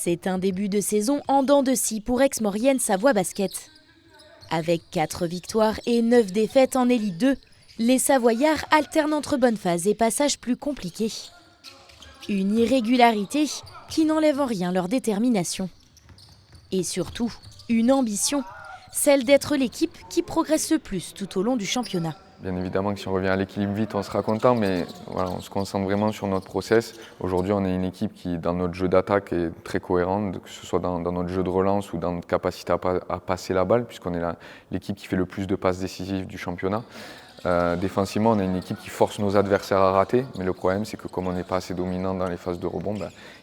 C'est un début de saison en dents de scie pour Aix-Maurienne Savoie Basket. Avec 4 victoires et 9 défaites en Élite 2, les Savoyards alternent entre bonnes phases et passages plus compliqués. Une irrégularité qui n'enlève en rien leur détermination. Et surtout, une ambition, celle d'être l'équipe qui progresse le plus tout au long du championnat. Bien évidemment que si on revient à l'équilibre vite, on sera content, mais voilà, on se concentre vraiment sur notre process. Aujourd'hui, on est une équipe qui, dans notre jeu d'attaque, est très cohérente, que ce soit dans notre jeu de relance ou dans notre capacité à passer la balle, puisqu'on est l'équipe qui fait le plus de passes décisives du championnat. Défensivement, on est une équipe qui force nos adversaires à rater, mais le problème, c'est que comme on n'est pas assez dominant dans les phases de rebond,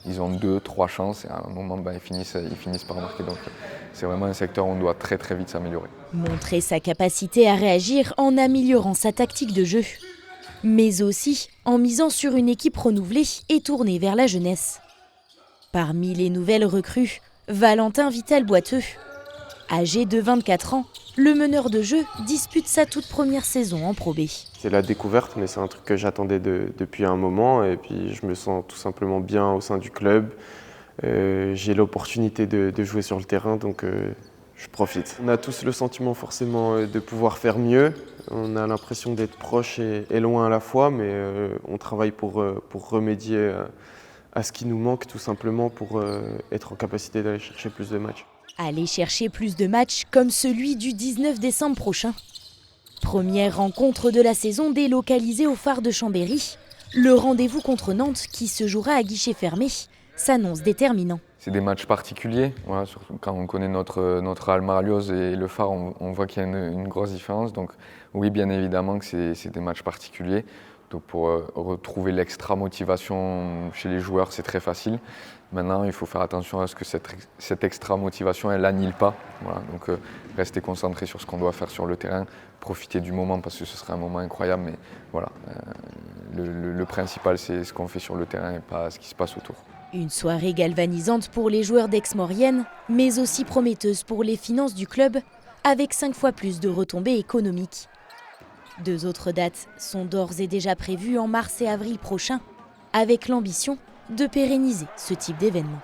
ils ont 2-3 chances et à un moment, ils finissent par marquer. Donc, c'est vraiment un secteur où on doit très très vite s'améliorer. Montrer sa capacité à réagir en améliorant sa tactique de jeu, mais aussi en misant sur une équipe renouvelée et tournée vers la jeunesse. Parmi les nouvelles recrues, Valentin Vital-Boiteux. Âgé de 24 ans, le meneur de jeu dispute sa toute première saison en Pro B. C'est la découverte, mais c'est un truc que j'attendais depuis un moment. Et puis je me sens tout simplement bien au sein du club. J'ai l'opportunité de jouer sur le terrain, donc je profite. On a tous le sentiment forcément de pouvoir faire mieux. On a l'impression d'être proche et loin à la fois, mais on travaille pour remédier à ce qui nous manque, tout simplement pour être en capacité d'aller chercher plus de matchs. Aller chercher plus de matchs comme celui du 19 décembre prochain. Première rencontre de la saison délocalisée au phare de Chambéry. Le rendez-vous contre Nantes, qui se jouera à guichet fermé, s'annonce déterminant. C'est des matchs particuliers. Voilà, surtout quand on connaît notre Al Marlioz et le phare, on voit qu'il y a une grosse différence. Donc oui, bien évidemment que c'est des matchs particuliers. Donc pour retrouver l'extra motivation chez les joueurs, c'est très facile. Maintenant, il faut faire attention à ce que cette extra motivation, elle n'annule pas. Voilà, donc rester concentré sur ce qu'on doit faire sur le terrain, profiter du moment parce que ce sera un moment incroyable. Mais voilà, le principal, c'est ce qu'on fait sur le terrain et pas ce qui se passe autour. Une soirée galvanisante pour les joueurs d'Aix-Maurienne, mais aussi prometteuse pour les finances du club, avec 5 fois plus de retombées économiques. 2 autres dates sont d'ores et déjà prévues en mars et avril prochains, avec l'ambition de pérenniser ce type d'événement.